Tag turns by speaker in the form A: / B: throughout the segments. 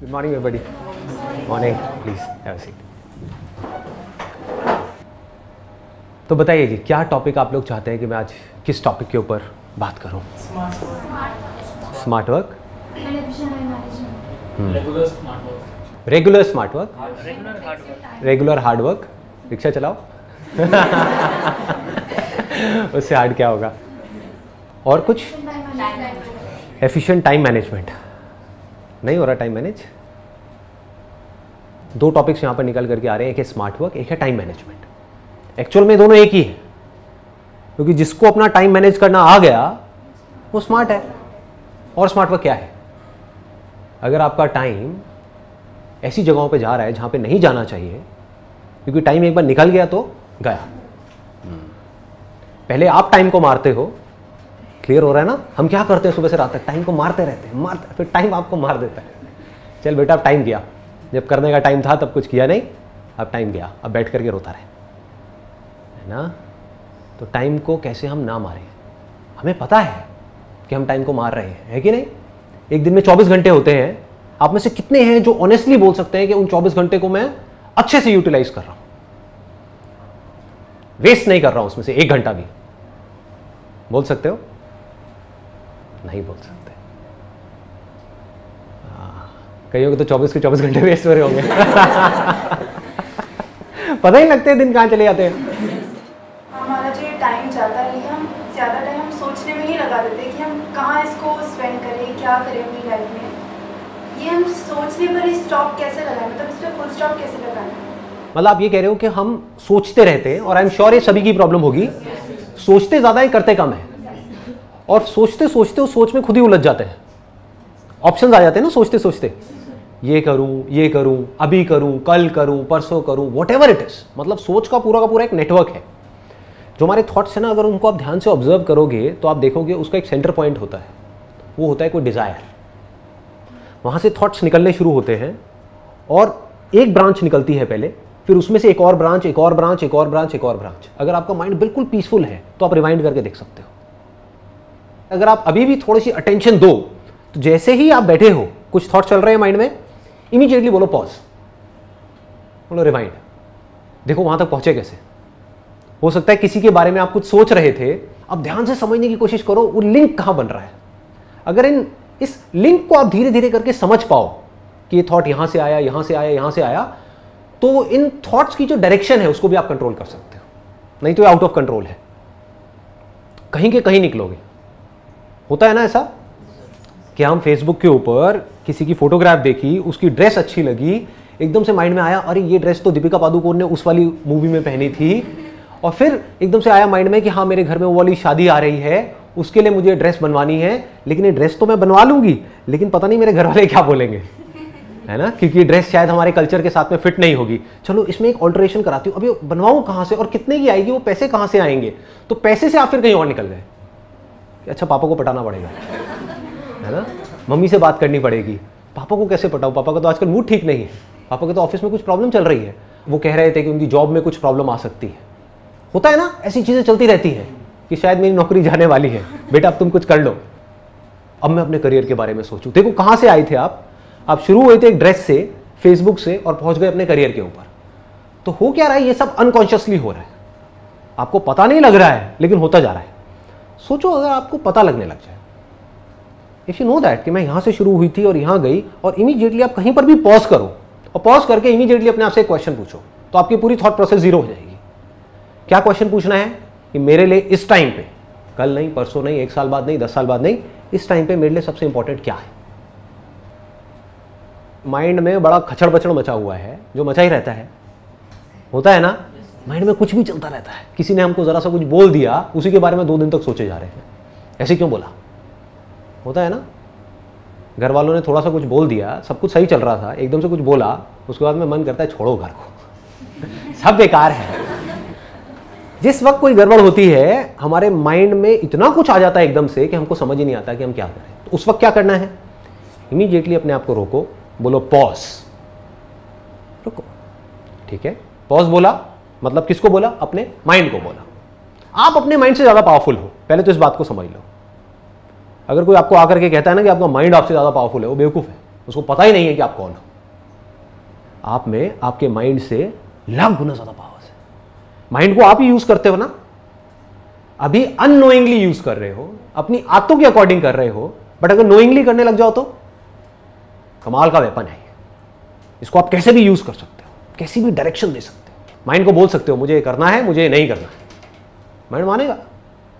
A: Good morning everybody. Morning, please have a seat. तो बताइए जी, क्या टॉपिक आप लोग चाहते हैं कि मैं आज किस टॉपिक के ऊपर बात करूं? Smart work, regular smart work, regular hard work. Rickshaw चलाओ उससे हार्ड क्या होगा? और कुछ? Efficient time management. नहीं हो रहा टाइम मैनेज? दो टॉपिक्स यहां पर निकल करके आ रहे हैं, एक है स्मार्ट वर्क, एक है टाइम मैनेजमेंट। एक्चुअल में दोनों एक ही है, क्योंकि जिसको अपना टाइम मैनेज करना आ गया वो स्मार्ट है। और स्मार्ट वर्क क्या है? अगर आपका टाइम ऐसी जगहों पे जा रहा है जहां पे नहीं जाना चाहिए, क्योंकि टाइम एक बार निकल गया तो गया। पहले आप टाइम को मारते हो, क्लियर हो रहा है ना? हम क्या करते हैं सुबह से रात तक? टाइम को मारते रहते हैं, फिर टाइम आपको मार देता है। चल बेटा, अब टाइम गया, जब करने का टाइम था तब कुछ किया नहीं, अब टाइम गया, अब बैठ करके रोता रहे, है ना? तो टाइम को कैसे हम ना मारें? हमें पता है कि हम टाइम को मार रहे हैं, है कि नहीं? एक दिन में 24 घंटे होते हैं। आप में से कितने हैं जो ऑनेस्टली बोल सकते हैं कि उन 24 घंटे को मैं अच्छे से यूटिलाइज कर रहा हूं, वेस्ट नहीं कर रहा हूं उसमें से एक घंटा भी? बोल सकते हो? नहीं बोल सकते। कईयों को तो 24 के 24 घंटे वेस्ट हो रहे होंगे पता ही लगते हैं दिन कहां चले जाते हैं।
B: हमारा जो ये टाइम जाता है, हम ज़्यादा टाइम हम सोचने में ही लगा देते हैं कि हम कहाँ इसको स्पेंड करें, क्या करें अपनी लाइफ में। ये हम सोचने पर स्टॉप कैसे लगाएं, मतलब इस पर फुल स्टॉप कैसे लगाएं?
A: मतलब आप ये कह रहे हो कि हम सोचते रहते हैं, और आई एम श्योर ये सभी की प्रॉब्लम होगी। सोचते ज़्यादा है, करते कम है, और सोचते सोचते उस सोच में खुद ही उलझ जाते हैं। ऑप्शंस आ जाते हैं ना सोचते सोचते, ये करूं, अभी करूं, कल करूं, परसों करूं, व्हाटएवर इट इज। मतलब सोच का पूरा एक नेटवर्क है। जो हमारे थॉट्स है ना, अगर उनको आप ध्यान से ऑब्जर्व करोगे तो आप देखोगे उसका एक सेंटर पॉइंट होता है, वो होता है कोई डिजायर। वहां से थॉट्स निकलने शुरू होते हैं, और एक ब्रांच निकलती है पहले, फिर उसमें से एक और ब्रांच, एक और ब्रांच, एक और ब्रांच, एक और ब्रांच। अगर आपका माइंड बिल्कुल पीसफुल है तो आप रिवाइंड करके देख सकते हो। अगर आप अभी भी थोड़ी सी अटेंशन दो, तो जैसे ही आप बैठे हो, कुछ थॉट चल रहे हैं माइंड में, इमीडिएटली बोलो पॉज, बोलो रिवाइंड। देखो वहां तक पहुंचे कैसे। हो सकता है किसी के बारे में आप कुछ सोच रहे थे, अब ध्यान से समझने की कोशिश करो वो लिंक कहां बन रहा है। अगर इस लिंक को आप धीरे धीरे करके समझ पाओ कि ये थॉट यहां से आया, यहां से आया, यहां से आया, तो इन थॉट्स की जो डायरेक्शन है उसको भी आप कंट्रोल कर सकते हो। नहीं तो आउट ऑफ कंट्रोल है, कहीं के कहीं निकलोगे। होता है ना ऐसा कि हम फेसबुक के ऊपर किसी की फोटोग्राफ देखी, उसकी ड्रेस अच्छी लगी, एकदम से माइंड में आया अरे ये ड्रेस तो दीपिका पादुकोण ने उस वाली मूवी में पहनी थी, और फिर एकदम से आया माइंड में कि हाँ मेरे घर में वो वाली शादी आ रही है, उसके लिए मुझे ड्रेस बनवानी है, लेकिन ये ड्रेस तो मैं बनवा लूंगी, लेकिन पता नहीं मेरे घर वाले क्या बोलेंगे, है ना? क्योंकि ये ड्रेस शायद हमारे कल्चर के साथ में फिट नहीं होगी। चलो इसमें एक ऑल्टरेशन कराती हूँ। अभी बनवाऊँ कहाँ से, और कितने की आएगी, वो पैसे कहाँ से आएंगे? तो पैसे से आप फिर कहीं और निकल गए। अच्छा पापा को पटाना पड़ेगा, है ना? मम्मी से बात करनी पड़ेगी। पापा को कैसे पटाऊं? पापा का तो आजकल मूड ठीक नहीं है, पापा के तो ऑफिस में कुछ प्रॉब्लम चल रही है, वो कह रहे थे कि उनकी जॉब में कुछ प्रॉब्लम आ सकती है। होता है ना, ऐसी चीजें चलती रहती हैं कि शायद मेरी नौकरी जाने वाली है, बेटा अब तुम कुछ कर लो। अब मैं अपने करियर के बारे में सोचूं। देखो कहां से आए थे आप शुरू हुए थे एक ड्रेस से, फेसबुक से, और पहुंच गए अपने करियर के ऊपर। तो हो क्या रहा है? ये सब अनकॉन्शियसली हो रहा है, आपको पता नहीं लग रहा है, लेकिन होता जा रहा है। सोचो अगर आपको पता लगने लग जाए, इफ यू नो दैट कि मैं यहां से शुरू हुई थी और यहां गई, और इमीडिएटली आप कहीं पर भी पॉज करो, और पॉज करके इमीडिएटली अपने आप से एक क्वेश्चन पूछो, तो आपकी पूरी थॉट प्रोसेस जीरो हो जाएगी। क्या क्वेश्चन पूछना है कि मेरे लिए इस टाइम पे, कल नहीं, परसों नहीं, 1 साल बाद नहीं, 10 साल बाद नहीं, इस टाइम पे मेरे लिए सबसे इंपॉर्टेंट क्या है? माइंड में बड़ा खचड़ बचड़ मचा हुआ है, जो मचा ही रहता है। होता है ना, माइंड में कुछ भी चलता रहता है। किसी ने हमको जरा सा कुछ बोल दिया, उसी के बारे में 2 दिन तक सोचे जा रहे हैं, ऐसे क्यों बोला? होता है ना, घर वालों ने थोड़ा सा कुछ बोल दिया, सब कुछ सही चल रहा था, एकदम से कुछ बोला, उसके बाद में मन करता है छोड़ो घर को सब बेकार है। जिस वक्त कोई गड़बड़ होती है, हमारे माइंड में इतना कुछ आ जाता है एकदम से कि हमको समझ ही नहीं आता कि हम क्या करें। तो उस वक्त क्या करना है? इमीडिएटली अपने आप को रोको, बोलो पॉज, रुको, ठीक है? पॉज बोला मतलब किसको बोला? अपने माइंड को बोला। आप अपने माइंड से ज्यादा पावरफुल हो, पहले तो इस बात को समझ लो। अगर कोई आपको आकर के कहता है ना कि आपका माइंड आपसे ज्यादा पावरफुल है, वो बेवकूफ है। उसको पता ही नहीं है कि आप कौन हो। आप में आपके माइंड से लाख गुना ज्यादा पावर्स है। माइंड को आप ही यूज करते हो ना, अभी अननोइंगली यूज कर रहे हो, अपनी आदतों के अकॉर्डिंग कर रहे हो, बट अगर नोइंगली करने लग जाओ तो कमाल का वेपन है। इसको आप कैसे भी यूज कर सकते हो, कैसी भी डायरेक्शन दे सकते हो। माइंड को बोल सकते हो मुझे ये करना है, मुझे ये नहीं करना है, माइंड मानेगा।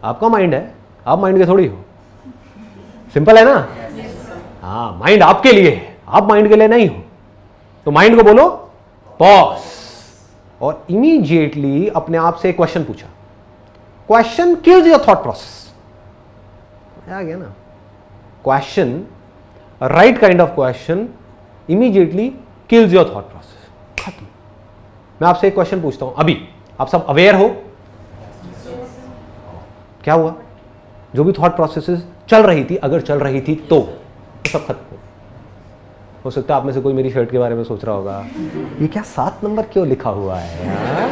A: आपका माइंड है, आप माइंड के थोड़ी हो। सिंपल है ना? हाँ, माइंड आपके लिए है, आप माइंड के लिए नहीं हो। तो माइंड को बोलो पॉज, और इमीडिएटली अपने आप से क्वेश्चन पूछा। Question kills your thought process. आ गया ना? Question, right kind of question immediately kills your thought process. खत्म। मैं आपसे एक क्वेश्चन पूछता हूं, अभी आप सब अवेयर हो? क्या हुआ? जो भी थॉट प्रोसेसेस चल रही थी, अगर चल रही थी तो सब खत्म हो सकता है। आप में से कोई मेरी शर्ट के बारे में सोच रहा होगा, ये क्या 7 नंबर क्यों लिखा हुआ है यार?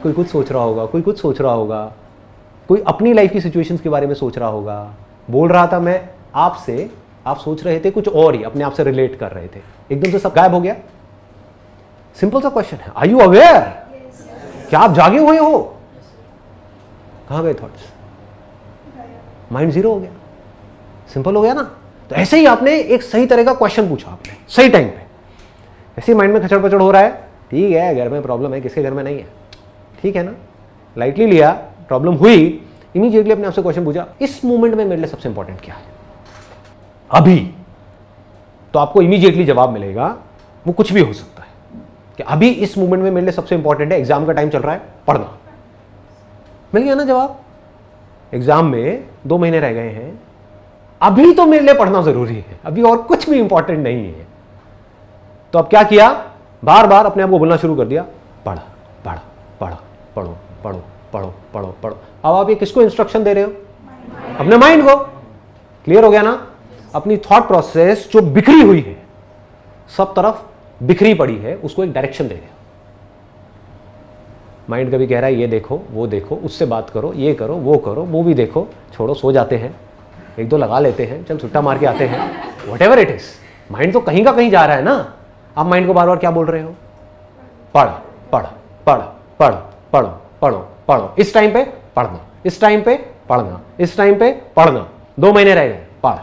A: कोई कुछ सोच रहा होगा, कोई कुछ सोच रहा होगा, कोई अपनी लाइफ की सिचुएशंस के बारे में सोच रहा होगा। बोल रहा था मैं आपसे, आप सोच रहे थे कुछ और ही, अपने आप से रिलेट कर रहे थे, एकदम से सब गायब हो गया। सिंपल सा क्वेश्चन है, आर यू अवेयर? क्या आप जागे हुए हो? कहां गए थॉट्स? माइंड जीरो हो गया। सिंपल हो गया ना? तो ऐसे ही आपने एक सही तरह का क्वेश्चन पूछा, आपने सही टाइम पे। ऐसे माइंड में खचड़ पचड़ हो रहा है, ठीक है, घर में प्रॉब्लम है, किसके घर में नहीं है, ठीक है ना, लाइटली लिया, प्रॉब्लम हुई, इमीडिएटली अपने आपसे क्वेश्चन पूछा, इस मोमेंट में मेरे लिए सबसे इंपॉर्टेंट क्या है अभी? तो आपको इमीडिएटली जवाब मिलेगा, वो कुछ भी हो सकता है कि अभी इस मोमेंट में मेरे लिए सबसे इंपॉर्टेंट है, एग्जाम का टाइम चल रहा है, पढ़ना। मिल गया ना जवाब? एग्जाम में 2 महीने रह गए हैं, अभी तो मेरे लिए पढ़ना जरूरी है, अभी और कुछ भी इंपॉर्टेंट नहीं है। तो अब क्या किया? बार बार अपने आप को बोलना शुरू कर दिया, पढ़ पढ़ पढ़ पढ़ो पढ़ो पढ़ो पढ़ो पढ़ो। अब आप ये किसको इंस्ट्रक्शन दे रहे हो? अपने माइंड को। क्लियर हो गया ना? अपनी थॉट प्रोसेस जो बिखरी हुई है, सब तरफ बिखरी पड़ी है, उसको एक डायरेक्शन दे रहे हो। माइंड कभी कह रहा है ये देखो, वो देखो, उससे बात करो, ये करो, वो भी देखो, छोड़ो, सो जाते हैं, 1-2 लगा लेते हैं, चल छुट्टा मार के आते हैं, व्हाटएवर इट इज। माइंड तो कहीं का कहीं जा रहा है ना। आप माइंड को बार बार क्या बोल रहे हो? पढ़ पढ़ पढ़ पढ़ पढ़ो पढ़ो पढ़ो, इस टाइम पे पढ़ना, इस टाइम पे पढ़ना, इस टाइम पे पढ़ना। 2 महीने रह गए, पढ़,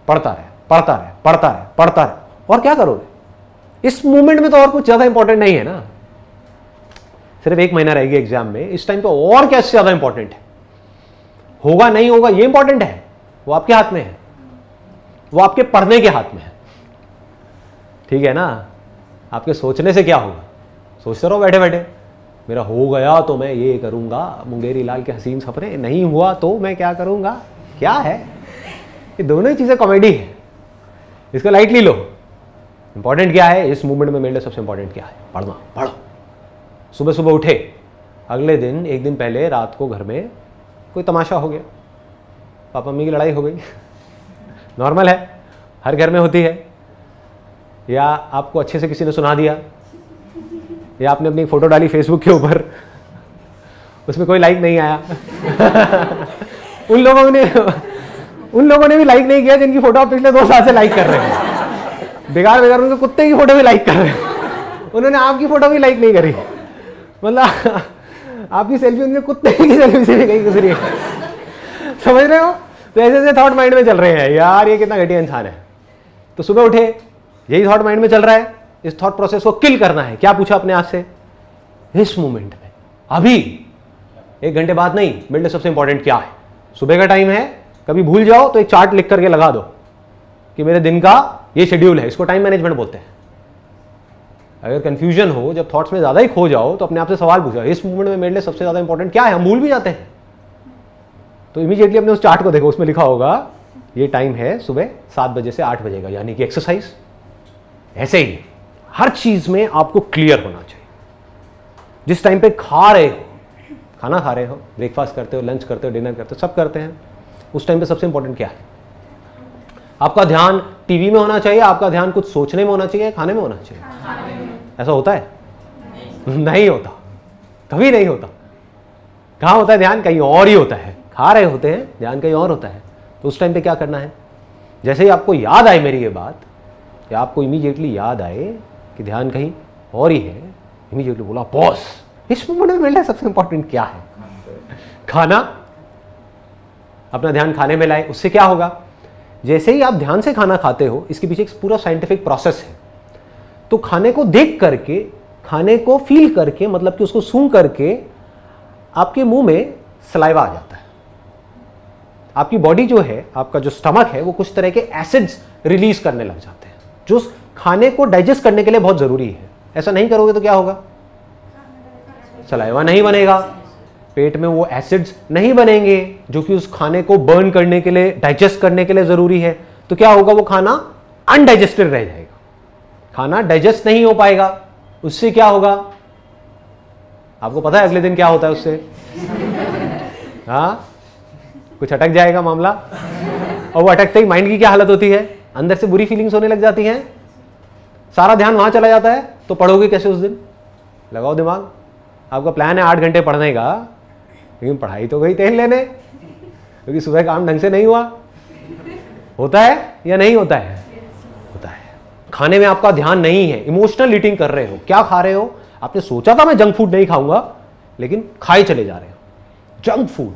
A: पढ़ता रहे पढ़ता रहे पढ़ता रहे पढ़ता रहे। और क्या करोगे इस मूवमेंट में? तो और कुछ ज्यादा इंपॉर्टेंट नहीं है ना। सिर्फ 1 महीना रहेगी एग्जाम में, इस टाइम पे और क्या ज्यादा इंपॉर्टेंट है? होगा नहीं होगा ये इंपॉर्टेंट है? वो आपके हाथ में है, वो आपके पढ़ने के हाथ में है, ठीक है ना? आपके सोचने से क्या होगा? सोचते रहो बैठे बैठे, मेरा हो गया तो मैं ये करूंगा, मुंगेरी लाल के हसीन सपने, नहीं हुआ तो मैं क्या करूंगा। क्या है ये? दोनों ही चीजें कॉमेडी है, इसको लाइटली लो। इंपॉर्टेंट क्या है इस मूवमेंट में? मेरे लिए सबसे इंपॉर्टेंट क्या है? पढ़ना। पढ़ो। सुबह सुबह उठे, अगले दिन 1 दिन पहले रात को घर में कोई तमाशा हो गया, पापा मम्मी की लड़ाई हो गई, नॉर्मल है, हर घर में होती है। या आपको अच्छे से किसी ने सुना दिया, या आपने अपनी फोटो डाली फेसबुक के ऊपर, उसमें कोई लाइक नहीं आया उन लोगों ने भी लाइक नहीं किया जिनकी फोटो आप पिछले 2 साल से लाइक कर रहे हैं। बेकार बेकार उनके कुत्ते की फोटो भी लाइक कर रहे हैं, उन्होंने आपकी फोटो भी लाइक नहीं करी। मतलब आपकी सेल्फी उनके कुत्ते की सेल्फी से भी कहीं गुजरी है, समझ रहे हो? तो ऐसे ऐसे थॉट माइंड में चल रहे हैं, यार ये कितना घटिया इंसान है। तो सुबह उठे, यही थॉट माइंड में चल रहा है, इस थॉट प्रोसेस को किल करना है। क्या पूछा अपने आप से? इस मोमेंट में, अभी 1 घंटे बाद नहीं, मेरे लिए सबसे इंपॉर्टेंट क्या है? सुबह का टाइम है, कभी भूल जाओ तो एक चार्ट लिख करके लगा दो कि मेरे दिन का ये शेड्यूल है। इसको टाइम मैनेजमेंट बोलते हैं। अगर कंफ्यूजन हो, जब थॉट्स में ज्यादा ही खो जाओ, तो अपने आप से सवाल पूछो, इस मोमेंट में मेरे लिए सबसे ज्यादा इंपॉर्टेंट क्या है? हम भूल भी जाते हैं। तो इमीडिएटली अपने उस चार्ट को देखो, उसमें लिखा होगा ये टाइम है सुबह 7 बजे से 8 बजे का, यानी कि एक्सरसाइज। ऐसे ही हर चीज में आपको क्लियर होना चाहिए। जिस टाइम पे खा रहे हो, खाना खा रहे हो, ब्रेकफास्ट करते हो, लंच करते हो, डिनर करते हो, सब करते हैं, उस टाइम पे सबसे इंपॉर्टेंट क्या है? आपका ध्यान टीवी में होना चाहिए, आपका ध्यान कुछ सोचने में होना चाहिए, खाने में होना चाहिए? ऐसा होता है? नहीं होता, कभी नहीं होता। कहाँ होता है ध्यान? कहीं और ही होता है। खा रहे होते हैं, ध्यान कहीं और होता है। तो उस टाइम पे क्या करना है? जैसे ही आपको याद आए मेरी ये बात, या आपको इमीडिएटली याद आए कि ध्यान कहीं और ही है, इमीडिएटली बोला बॉस इस मोमेंट में मेरे लिए सबसे इंपॉर्टेंट क्या है? खाना। अपना ध्यान खाने में लाए, उससे क्या होगा? जैसे ही आप ध्यान से खाना खाते हो, इसके पीछे एक पूरा साइंटिफिक प्रोसेस है। तो खाने को देख करके, खाने को फील करके, मतलब कि उसको सूंघ करके आपके मुंह में सलाइवा आ जाता है। आपकी बॉडी जो है, आपका जो स्टमक है, वो कुछ तरह के एसिड्स रिलीज करने लग जाते हैं जो खाने को डाइजेस्ट करने के लिए बहुत जरूरी है। ऐसा नहीं करोगे तो क्या होगा? सलाइवा नहीं बनेगा, पेट में वो एसिड्स नहीं बनेंगे जो कि उस खाने को बर्न करने के लिए, डाइजेस्ट करने के लिए जरूरी है। तो क्या होगा? वो खाना अनडाइजेस्टेड रह जाएगा, खाना डाइजेस्ट नहीं हो पाएगा। उससे क्या होगा? आपको पता है अगले दिन क्या होता है उससे? हाँ, कुछ अटक जाएगा मामला, और वो अटकते ही माइंड की क्या हालत होती है? अंदर से बुरी फीलिंग्स होने लग जाती हैं, सारा ध्यान वहां चला जाता है। तो पढ़ोगे कैसे उस दिन? लगाओ दिमाग। आपका प्लान है 8 घंटे पढ़ने का, लेकिन पढ़ाई तो गई तेल लेने, क्योंकि सुबह काम ढंग से नहीं हुआ। होता है या नहीं होता है? होता है। खाने में आपका ध्यान नहीं है, इमोशनल ईटिंग कर रहे हो। क्या खा रहे हो? आपने सोचा था मैं जंक फूड नहीं खाऊंगा, लेकिन खाए चले जा रहे हो junk food,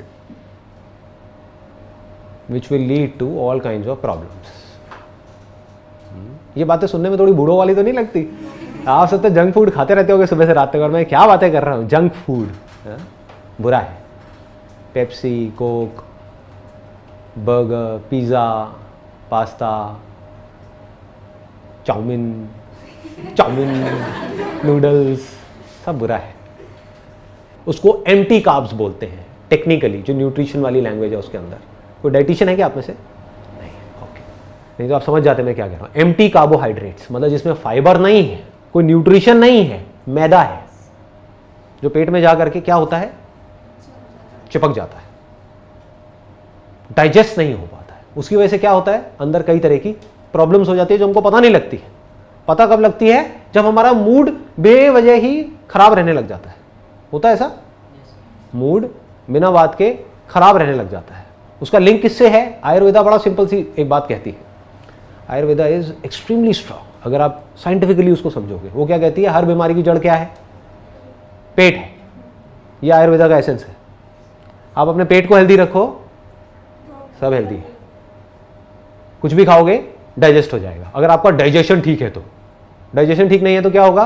A: which will lead to all kinds of problems. ये बातें सुनने में थोड़ी बूढ़ों वाली तो नहीं लगती? आप सब तो जंक फूड खाते रहते होगे सुबह से रात तक, और मैं क्या बातें कर रहा हूँ? जंक फूड बुरा है। Pepsi, Coke, burger, pizza, pasta, chowmein, noodles, सब बुरा है। उसको एम्प्टी कार्ब्स बोलते हैं टेक्निकली, जो न्यूट्रिशन वाली लैंग्वेज है उसके अंदर। कोई डाइटिशियन है क्या आप में से? नहीं, ओके। नहीं तो आप समझ जाते मैं क्या कह रहा हूँ। एम्प्टी कार्बोहाइड्रेट्स मतलब जिसमें फाइबर नहीं है, कोई न्यूट्रिशन नहीं है, मैदा है, जो पेट में जा करके क्या होता है? चिपक जाता है, डाइजेस्ट नहीं हो पाता है। उसकी वजह से क्या होता है? अंदर कई तरह की प्रॉब्लम्स हो जाती है जो हमको पता नहीं लगती है। पता कब लगती है? जब हमारा मूड बेवजह ही खराब रहने लग जाता है। होता है ऐसा? मूड बिना बात के खराब रहने लग जाता है। उसका लिंक किससे है? आयुर्वेदा बड़ा सिंपल सी एक बात कहती है। Ayurveda is extremely strong. अगर आप साइंटिफिकली उसको समझोगे, वो क्या कहती है? हर बीमारी की जड़ क्या है? पेट है। ये आयुर्वेदा का एसेंस है। आप अपने पेट को हेल्दी रखो, सब हेल्दी है। कुछ भी खाओगे डाइजेस्ट हो जाएगा, अगर आपका डाइजेशन ठीक है तो। डाइजेशन ठीक नहीं है तो क्या होगा?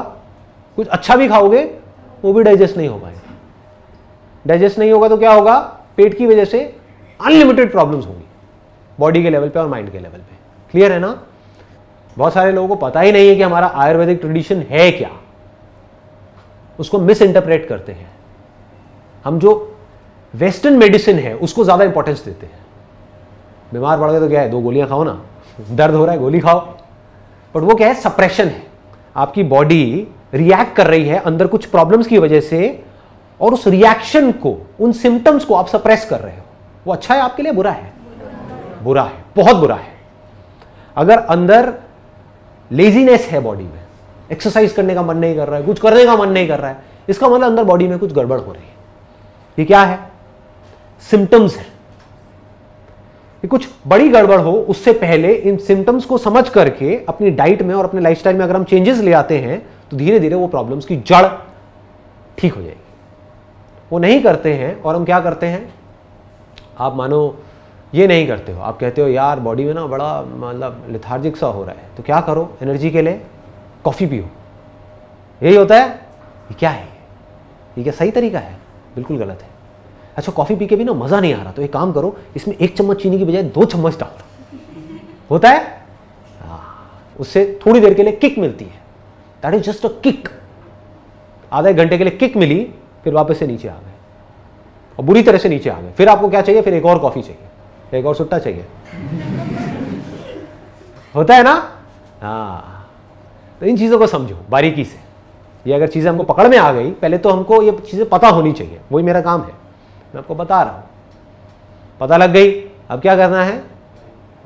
A: कुछ अच्छा भी खाओगे वो भी डाइजेस्ट नहीं हो पाएगा। डाइजेस्ट नहीं होगा तो क्या होगा? पेट की वजह से अनलिमिटेड प्रॉब्लम्स होंगी, बॉडी के लेवल पे और माइंड के लेवल पे। क्लियर है ना? बहुत सारे लोगों को पता ही नहीं है कि हमारा आयुर्वेदिक ट्रेडिशन है क्या, उसको मिस इंटरप्रेट करते हैं। हम जो वेस्टर्न मेडिसिन है उसको ज्यादा इंपॉर्टेंस देते हैं। बीमार पड़ गए तो क्या है? 2 गोलियां खाओ ना, दर्द हो रहा है गोली खाओ। बट वो क्या है? सप्रेशन है। आपकी बॉडी रिएक्ट कर रही है अंदर कुछ प्रॉब्लम्स की वजह से, और उस रिएक्शन को, उन सिम्टम्स को आप सप्रेस कर रहे हो। वो अच्छा है आपके लिए? बुरा है? बुरा है, बहुत बुरा है। अगर अंदर लेजीनेस है बॉडी में, एक्सरसाइज करने का मन नहीं कर रहा है, कुछ करने का मन नहीं कर रहा है, इसका मतलब अंदर बॉडी में कुछ गड़बड़ हो रही है। ये क्या है? सिम्टम्स है। ये कुछ बड़ी गड़बड़ हो उससे पहले इन सिम्टम्स को समझ करके अपनी डाइट में और अपने लाइफस्टाइल में अगर हम चेंजेस ले आते हैं तो धीरे धीरे वो प्रॉब्लम्स की जड़ ठीक हो जाएगी। वो नहीं करते हैं, और हम क्या करते हैं? आप मानो ये नहीं करते हो, आप कहते हो यार बॉडी में ना बड़ा मतलब लेथार्जिक सा हो रहा है, तो क्या करो एनर्जी के लिए? कॉफ़ी पियो। यही होता है? ये क्या है? ये क्या सही तरीका है? बिल्कुल गलत है। अच्छा, कॉफ़ी पी के भी ना मज़ा नहीं आ रहा, तो एक काम करो, इसमें 1 चम्मच चीनी की बजाय 2 चम्मच डाल दो। होता है? उससे थोड़ी देर के लिए किक मिलती है। That is just a kick. आधा 1 घंटे के लिए किक मिली, फिर वापस से नीचे आ गए, और बुरी तरह से नीचे आ गए। फिर आपको क्या चाहिए? फिर एक और कॉफ़ी चाहिए, एक और सुट्टा चाहिए। होता है ना? हाँ। तो इन चीज़ों को समझो बारीकी से। ये अगर चीज़ें हमको पकड़ में आ गई, पहले तो हमको ये चीज़ें पता होनी चाहिए, वही मेरा काम है, मैं आपको बता रहा हूँ। पता लग गई, अब क्या करना है?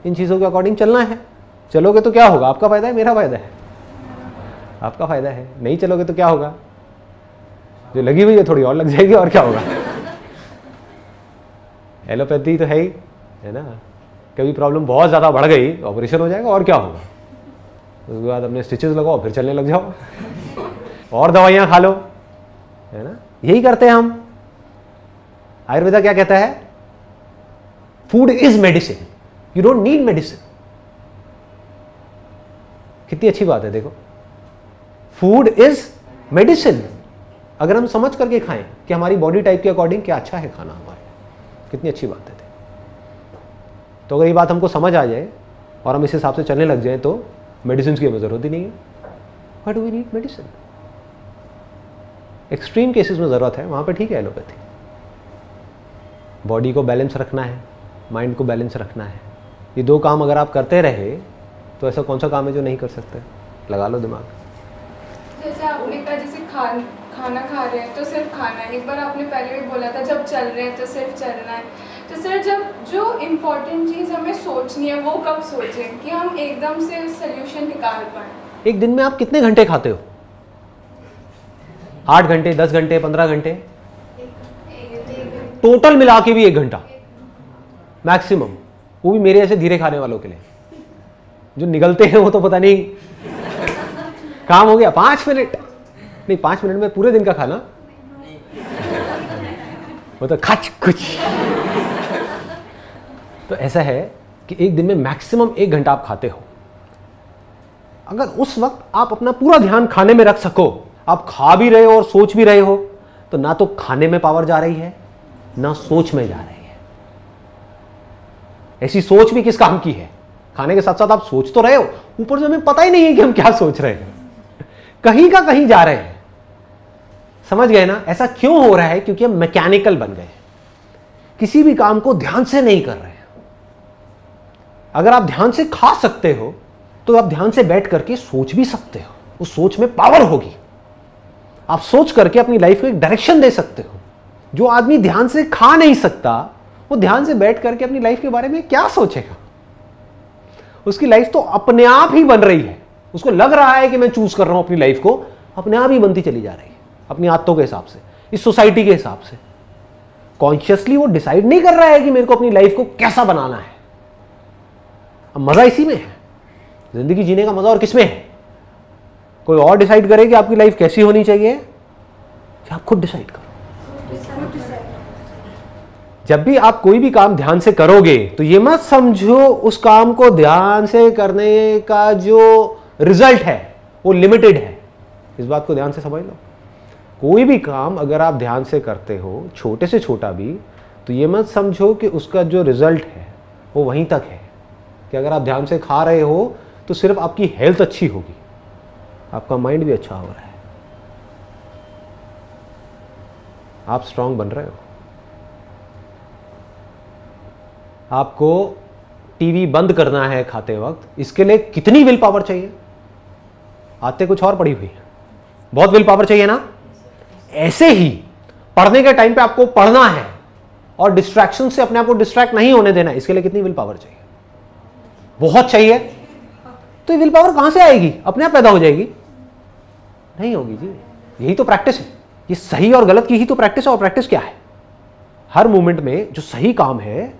A: इन चीज़ों के अकॉर्डिंग चलना है। चलोगे तो क्या होगा? आपका फ़ायदा है, मेरा फ़ायदा है, आपका फ़ायदा है। नहीं चलोगे तो क्या होगा? जो लगी हुई है थोड़ी और लग जाएगी, और क्या होगा? एलोपैथी तो है ही, है ना? कभी प्रॉब्लम बहुत ज़्यादा बढ़ गई ऑपरेशन हो जाएगा और क्या होगा, उसके बाद अपने स्टिचेस लगाओ फिर चलने लग जाओ और दवाइयाँ खा लो, है ना। यही करते हैं हम। आयुर्वेदा क्या कहता है, food is medicine, you don't need medicine. कितनी अच्छी बात है, देखो फूड इज मेडिसिन। अगर हम समझ करके खाएं कि हमारी बॉडी टाइप के अकॉर्डिंग क्या अच्छा है खाना हमारे, कितनी अच्छी बात है। तो अगर ये बात हमको समझ आ जाए और हम इस हिसाब से चलने लग जाए तो मेडिसिन की हमें जरूरत ही नहीं है। Why do we need medicine? Extreme cases में ज़रूरत है, वहाँ पे ठीक है एलोपैथी। बॉडी को बैलेंस रखना है, माइंड को बैलेंस रखना है, ये दो काम अगर आप करते रहे तो ऐसा कौन सा काम है जो नहीं कर सकते? लगा लो दिमाग।
C: जैसे आपने कहा जैसे खाना खा रहे हैं तो सिर्फ खाना है, एक बार आपने पहले भी बोला था जब चल रहे हैं तो सिर्फ चलना है। तो सर जब जो इम्पोर्टेंट चीज़ हमें सोचनी है वो कब सोचें कि हम एकदम से सोल्यूशन निकाल पाएँ? एक
A: दिन में आप कितने घंटे खाते हो? 8 घंटे, 10 घंटे, 15 घंटे? टोटल मिला के भी 1 घंटा मैक्सिमम, वो भी मेरे ऐसे धीरे खाने वालों के लिए। जो निगलते हैं वो तो पता नहीं काम हो गया 5 मिनट, नहीं 5 मिनट में पूरे दिन का खाना, वो तो खच कुछ। तो ऐसा है कि एक दिन में मैक्सिमम 1 घंटा आप खाते हो। अगर उस वक्त आप अपना पूरा ध्यान खाने में रख सको, आप खा भी रहे हो और सोच भी रहे हो, तो ना तो खाने में पावर जा रही है ना सोच में जा रही है। ऐसी सोच भी किस काम की है? खाने के साथ साथ आप सोच तो रहे हो, ऊपर से हमें पता ही नहीं है कि हम क्या सोच रहे हैं, कहीं का कहीं जा रहे हैं। समझ गए ना? ऐसा क्यों हो रहा है? क्योंकि हम मैकेनिकल बन गए, किसी भी काम को ध्यान से नहीं कर रहे हैं। अगर आप ध्यान से खा सकते हो तो आप ध्यान से बैठ करके सोच भी सकते हो, उस सोच में पावर होगी। आप सोच करके अपनी लाइफ को एक डायरेक्शन दे सकते हो। जो आदमी ध्यान से खा नहीं सकता, वो ध्यान से बैठ करके अपनी लाइफ के बारे में क्या सोचेगा? उसकी लाइफ तो अपने आप ही बन रही है। उसको लग रहा है कि मैं चूज कर रहा हूं अपनी लाइफ को, अपने आप ही बनती चली जा रही है, अपनी आदतों के हिसाब से, इस सोसाइटी के हिसाब से। कॉन्शियसली वो डिसाइड नहीं कर रहा है कि मेरे को अपनी लाइफ को कैसा बनाना है। अब मजा इसी में है, जिंदगी जीने का मजा और किसमें है? कोई और डिसाइड करे कि आपकी लाइफ कैसी होनी चाहिए, कि आप खुद डिसाइड करो। जब भी आप कोई भी काम ध्यान से करोगे तो ये मत समझो उस काम को ध्यान से करने का जो रिजल्ट है वो लिमिटेड है। इस बात को ध्यान से समझ लो। कोई भी काम अगर आप ध्यान से करते हो, छोटे से छोटा भी, तो ये मत समझो कि उसका जो रिजल्ट है वो वहीं तक है। कि अगर आप ध्यान से खा रहे हो तो सिर्फ आपकी हेल्थ अच्छी होगी, आपका माइंड भी अच्छा हो रहा है, आप स्ट्रांग बन रहे हो। आपको टीवी बंद करना है खाते वक्त, इसके लिए कितनी विल पावर चाहिए? आते कुछ और पड़ी हुई है, बहुत विल पावर चाहिए ना। ऐसे ही पढ़ने के टाइम पे आपको पढ़ना है और डिस्ट्रैक्शन से अपने आप को डिस्ट्रैक्ट नहीं होने देना है, इसके लिए कितनी विल पावर चाहिए? बहुत चाहिए। तो ये विल पावर कहां से आएगी? अपने आप पैदा हो जाएगी? नहीं होगी जी। यही तो प्रैक्टिस है, ये सही और गलत की ही तो प्रैक्टिस है। और प्रैक्टिस क्या है? हर मोमेंट में जो सही काम है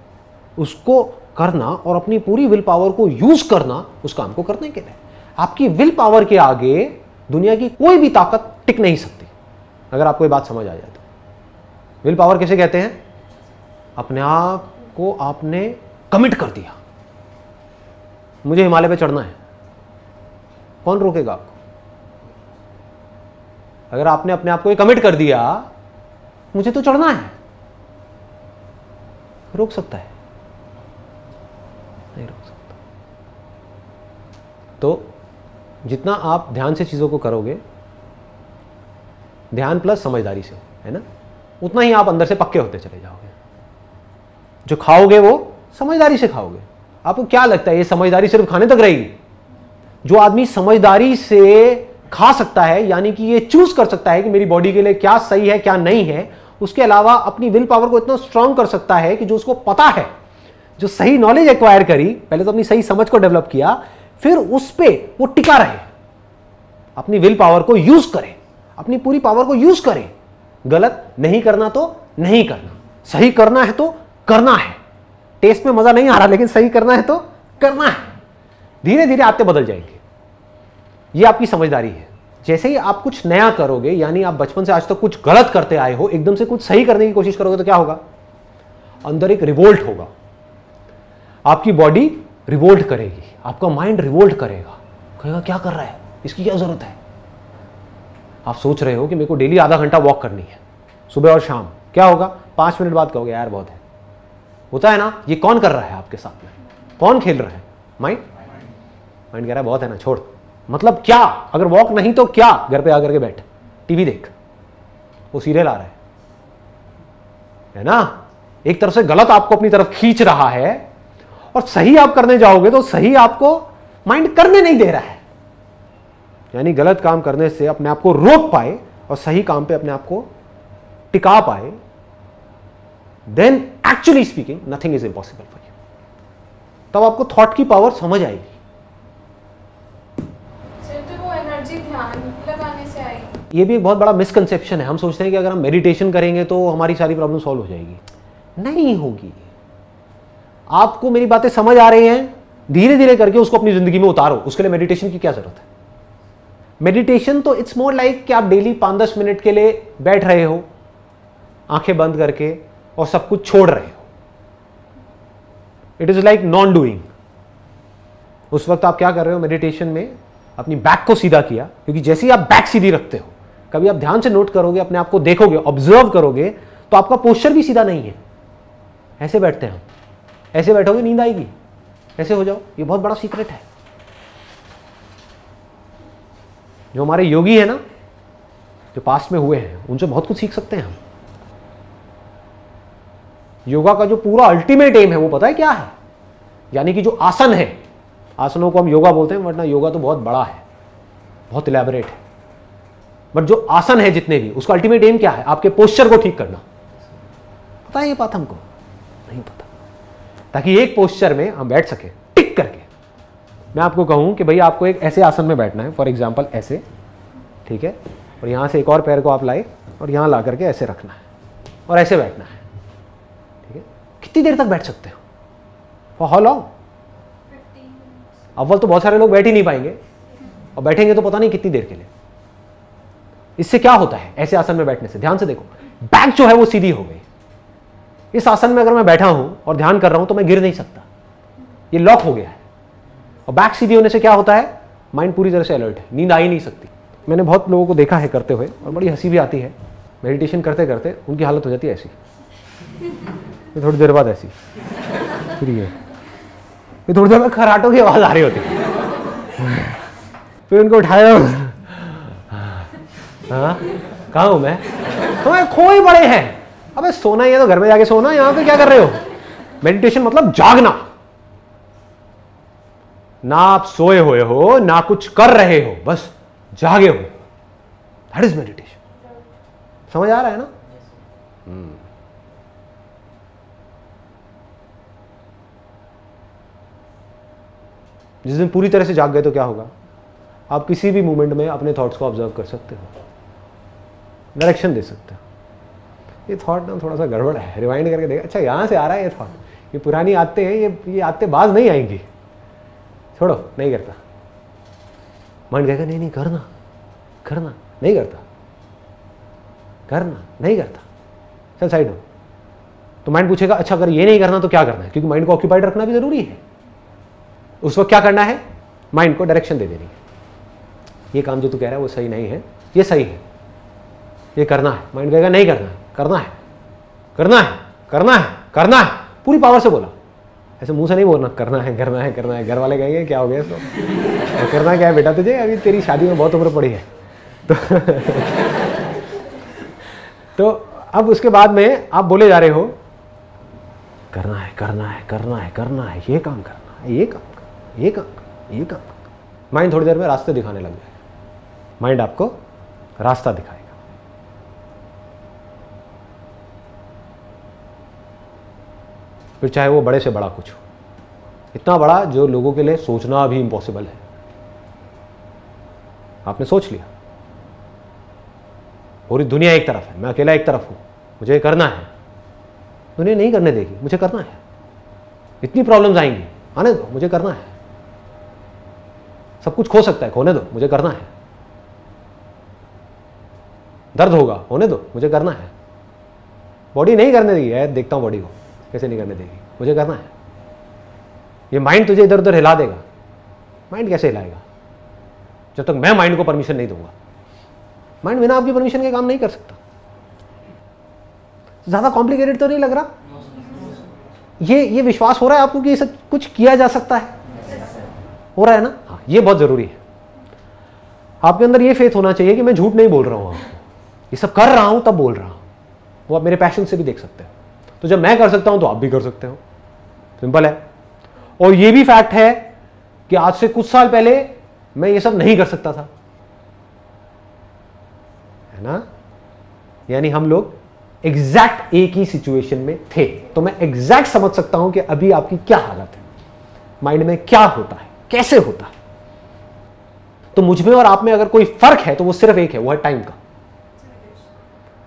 A: उसको करना और अपनी पूरी विल पावर को यूज करना उस काम को करने के लिए। आपकी विल पावर के आगे दुनिया की कोई भी ताकत टिक नहीं सकती। अगर आपको ये बात समझ आ जाए तो विल पावर किसे कहते हैं? अपने आप को आपने कमिट कर दिया, मुझे हिमालय पे चढ़ना है, कौन रोकेगा आपको? अगर आपने अपने आप को कमिट कर दिया मुझे तो चढ़ना है, रोक सकता है? नहीं रोक सकता। तो जितना आप ध्यान से चीजों को करोगे, ध्यान प्लस समझदारी से, है ना, उतना ही आप अंदर से पक्के होते चले जाओगे। जो खाओगे वो समझदारी से खाओगे। आपको क्या लगता है ये समझदारी सिर्फ खाने तक रहेगी? जो आदमी समझदारी से खा सकता है, यानी कि ये चूज कर सकता है कि मेरी बॉडी के लिए क्या सही है क्या नहीं है, उसके अलावा अपनी विल पावर को इतना स्ट्रांग कर सकता है कि जो उसको पता है, जो सही नॉलेज एक्वायर करी, पहले तो अपनी सही समझ को डेवलप किया, फिर उस पे वो टिका रहे, अपनी विल पावर को यूज करे, अपनी पूरी पावर को यूज करे। गलत नहीं करना तो नहीं करना, सही करना है तो करना है। टेस्ट में मजा नहीं आ रहा लेकिन सही करना है तो करना है। धीरे धीरे आदतें बदल जाएंगी। ये आपकी समझदारी है। जैसे ही आप कुछ नया करोगे, यानी आप बचपन से आज तक कुछ गलत करते आए हो, एकदम से कुछ सही करने की कोशिश करोगे तो क्या होगा? अंदर एक रिवोल्ट होगा, आपकी बॉडी रिवोल्ट करेगी, आपका माइंड रिवोल्ट करेगा, कहेगा क्या कर रहा है, इसकी क्या जरूरत है। आप सोच रहे हो कि मेरे को डेली आधा घंटा वॉक करनी है सुबह और शाम, क्या होगा? 5 मिनट बाद कहोगे यार बहुत है। होता है ना? ये कौन कर रहा है आपके साथ में? कौन खेल रहा है? माइंड। माइंड कह रहा है बहुत है ना, छोड़। मतलब क्या? अगर वॉक नहीं तो क्या? घर पे आकर के बैठ, टीवी देख, वो सीरियल आ रहा है ना? एक तरफ से गलत आपको अपनी तरफ खींच रहा है और सही आप करने जाओगे तो सही आपको माइंड करने नहीं दे रहा है। यानी गलत काम करने से अपने आप को रोक पाए और सही काम पे अपने आप को टिका पाए, then actually speaking nothing is impossible for you. तब आपको थॉट की पावर समझ आएगी।
C: तो वो एनर्जी ध्यान लगाने से आएगी।
A: ये भी एक बहुत बड़ा मिसकंसेप्शन है। हम सोचते हैं कि अगर हम मेडिटेशन करेंगे तो हमारी सारी प्रॉब्लम सॉल्व हो जाएगी। नहीं होगी। आपको मेरी बातें समझ आ रही हैं? धीरे धीरे करके उसको अपनी जिंदगी में उतारो। उसके लिए मेडिटेशन की क्या जरूरत है? मेडिटेशन तो इट्स मोर लाइक कि आप डेली 5-10 मिनट के लिए बैठ रहे हो आंखें बंद करके और सब कुछ छोड़ रहे हो। It is like non doing. उस वक्त आप क्या कर रहे हो? मेडिटेशन में अपनी बैक को सीधा किया, क्योंकि जैसे ही आप बैक सीधी रखते हो, कभी आप ध्यान से नोट करोगे, अपने आप को देखोगे, ऑब्जर्व करोगे, तो आपका पोस्चर भी सीधा नहीं है। ऐसे बैठते हैं हम, ऐसे बैठोगे नींद आएगी, ऐसे हो जाओ। ये बहुत बड़ा सीक्रेट है जो हमारे योगी है ना, जो पास्ट में हुए हैं, उनसे बहुत कुछ सीख सकते हैं हम। योगा का जो पूरा अल्टीमेट एम है वो पता है क्या है? यानी कि जो आसन है, आसनों को हम योगा बोलते हैं, वरना योगा तो बहुत बड़ा है, बहुत इलेबोरेट है, बट जो आसन है जितने भी, उसका अल्टीमेट एम क्या है? आपके पोस्चर को ठीक करना। पता है ये बात? हमको नहीं पता। ताकि एक पोस्चर में हम बैठ सके टिक करके। मैं आपको कहूं कि भाई आपको एक ऐसे आसन में बैठना है, फॉर एग्जांपल ऐसे, ठीक है, और यहां से एक और पैर को आप लाए और यहां ला करके ऐसे रखना है और ऐसे बैठना है, ठीक है। कितनी देर तक बैठ सकते हो? For how long? अव्वल तो बहुत सारे लोग बैठ ही नहीं पाएंगे, और बैठेंगे तो पता नहीं कितनी देर के लिए। इससे क्या होता है ऐसे आसन में बैठने से? ध्यान से देखो, बैक जो है वो सीधी हो गई। इस आसन में अगर मैं बैठा हूं और ध्यान कर रहा हूं तो मैं गिर नहीं सकता, ये लॉक हो गया है। और बैक सीधी होने से क्या होता है? माइंड पूरी तरह से अलर्ट है, नींद आ ही नहीं सकती। मैंने बहुत लोगों को देखा है करते हुए, और बड़ी हंसी भी आती है। मेडिटेशन करते करते उनकी हालत हो जाती है ऐसी, थोड़ी देर बाद ऐसी, फिर ये थोड़ी देर में खराटों की आवाज आ रही होती, फिर उनको उठाया, हाँ कहाँ हूं मैं? तुम्हें खोए बड़े हैं। अबे सोना ही है तो घर में जाके सोना, यहां पे क्या कर रहे हो? मेडिटेशन मतलब जागना। ना आप सोए हुए हो, ना कुछ कर रहे हो, बस जागे हो। That is meditation. समझ आ रहा है ना? जिस दिन पूरी तरह से जाग गए तो क्या होगा? आप किसी भी मोमेंट में अपने थॉट्स को ऑब्जर्व कर सकते हो, डायरेक्शन दे सकते हो। ये थॉट ना थोड़ा सा गड़बड़ है, रिवाइंड करके देखा, अच्छा यहाँ से आ रहा है ये थॉट, ये पुरानी आदतें हैं, ये आदतें बाज नहीं आएंगी, छोड़ो, नहीं करता। माइंड कहेगा नहीं नहीं करना, करना नहीं करता, करना नहीं करता, चल साइड हो। तो माइंड पूछेगा अच्छा अगर ये नहीं करना तो क्या करना है? क्योंकि माइंड को ऑक्यूपाइड रखना भी जरूरी है। उस वक्त क्या करना है? माइंड को डायरेक्शन दे देनी है। ये काम जो तू कह रहा है वो सही नहीं है, ये सही है, ये करना है। माइंड कहेगा नहीं करना है, करना है, करना है, करना है, करना है, पूरी पावर से बोला। ऐसे मुंह से नहीं बोलना करना है, करना है, करना है। घर वाले कहेंगे क्या हो गया इसको, करना क्या है बेटा तुझे, अभी तेरी शादी में बहुत उम्र पड़ी है। तो अब उसके बाद में आप बोले जा रहे हो करना है, करना है, करना है, करना है, ये काम करना है, ये काम करना, ये काम करना, ये काम करना। माइंड थोड़ी देर में रास्ते दिखाने लग जाएगा। माइंड आपको रास्ता दिखाएगा। फिर चाहे वो बड़े से बड़ा कुछ हो, इतना बड़ा जो लोगों के लिए सोचना भी इम्पॉसिबल है। आपने सोच लिया, पूरी दुनिया एक तरफ है, मैं अकेला एक तरफ हूं, मुझे करना है। दुनिया नहीं करने देगी, मुझे करना है। इतनी प्रॉब्लम्स आएंगी, आने दो, मुझे करना है। सब कुछ खो सकता है, खोने दो, मुझे करना है। दर्द होगा, होने दो, मुझे करना है। बॉडी नहीं करने देगी, है देखता हूं बॉडी को कैसे नहीं करने देगी, मुझे करना है। ये माइंड तुझे इधर उधर हिला देगा, माइंड कैसे हिलाएगा जब तक मैं माइंड को परमिशन नहीं दूंगा। माइंड बिना आपकी परमिशन के काम नहीं कर सकता। ज्यादा कॉम्प्लिकेटेड तो नहीं लग रहा? ये विश्वास हो रहा है आपको कि ये सब कुछ किया जा सकता है? हो रहा है ना? हाँ, ये बहुत जरूरी है। आपके अंदर ये फेथ होना चाहिए कि मैं झूठ नहीं बोल रहा हूं आपको, ये सब कर रहा हूं तब बोल रहा हूं। वो आप मेरे पैशन से भी देख सकते हो। तो जब मैं कर सकता हूं तो आप भी कर सकते हो, सिंपल है। और ये भी फैक्ट है कि आज से कुछ साल पहले मैं ये सब नहीं कर सकता था, है ना? यानी हम लोग एग्जैक्ट एक ही सिचुएशन में थे। तो मैं एग्जैक्ट समझ सकता हूं कि अभी आपकी क्या हालत है, माइंड में क्या होता है, कैसे होता है। तो मुझ में और आप में अगर कोई फर्क है तो वो सिर्फ एक है, वो है टाइम का।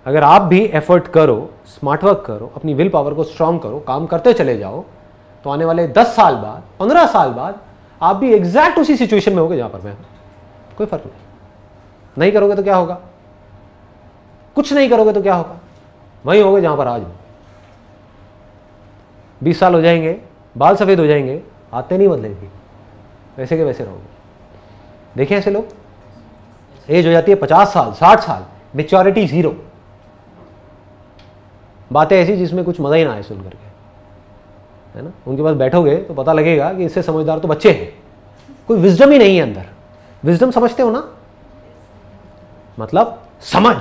A: अगर आप भी एफर्ट करो, स्मार्ट वर्क करो, अपनी विल पावर को स्ट्रांग करो, काम करते चले जाओ, तो आने वाले 10 साल बाद, 15 साल बाद आप भी एग्जैक्ट उसी सिचुएशन में होगे जहां पर मैं हूं। कोई फर्क नहीं करोगे तो क्या होगा? कुछ नहीं करोगे तो क्या होगा? वहीं होगे जहां पर आज हो। 20 साल हो जाएंगे, बाल सफेद हो जाएंगे, आते नहीं बदलेंगी, वैसे के वैसे रहोगे। देखिए ऐसे लोग, एज हो जाती है 50 साल, 60 साल, मैच्योरिटी 0, बातें ऐसी जिसमें कुछ मजा ही ना आए सुन करके, है ना? उनके पास बैठोगे तो पता लगेगा कि इससे समझदार तो बच्चे हैं, कोई विजडम ही नहीं है अंदर। विजडम समझते हो ना? मतलब समझ,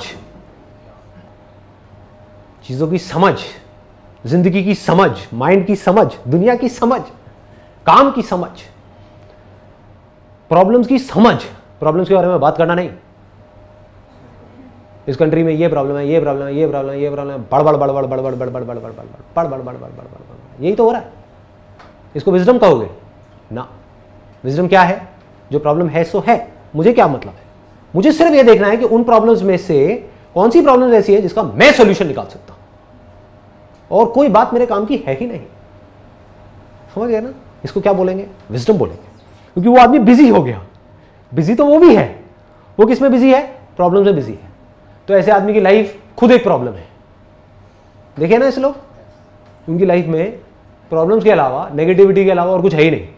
A: चीजों की समझ, जिंदगी की समझ, माइंड की समझ, दुनिया की समझ, काम की समझ, प्रॉब्लम्स की समझ। प्रॉब्लम्स के बारे में बात करना नहीं, इस कंट्री में ये प्रॉब्लम है, ये प्रॉब्लम है, ये प्रॉब्लम है, ये प्रॉब्लम है, बड़बड़ बड़बड़ बड़बड़ बड़बड़ बड़बड़ बड़बड़ बड़बड़ बड़बड़ बड़बड़, यही तो हो रहा है। इसको विजडम कहोगे ना? विजडम क्या है? जो प्रॉब्लम है सो है, मुझे क्या मतलब है? मुझे सिर्फ ये देखना है कि उन प्रॉब्लम्स में से कौन सी प्रॉब्लम ऐसी है जिसका मैं सॉल्यूशन निकाल सकता हूं, और कोई बात मेरे काम की है ही नहीं। समझ गए ना? इसको क्या बोलेंगे? विजडम बोलेंगे। क्योंकि वो आदमी बिजी हो गया। बिजी तो वो भी है, वो किस में बिजी है? प्रॉब्लम में बिजी है। तो ऐसे आदमी की लाइफ खुद एक प्रॉब्लम है। देखिए ना ऐसे लोग, उनकी लाइफ में प्रॉब्लम्स के अलावा, नेगेटिविटी के अलावा और कुछ है ही नहीं।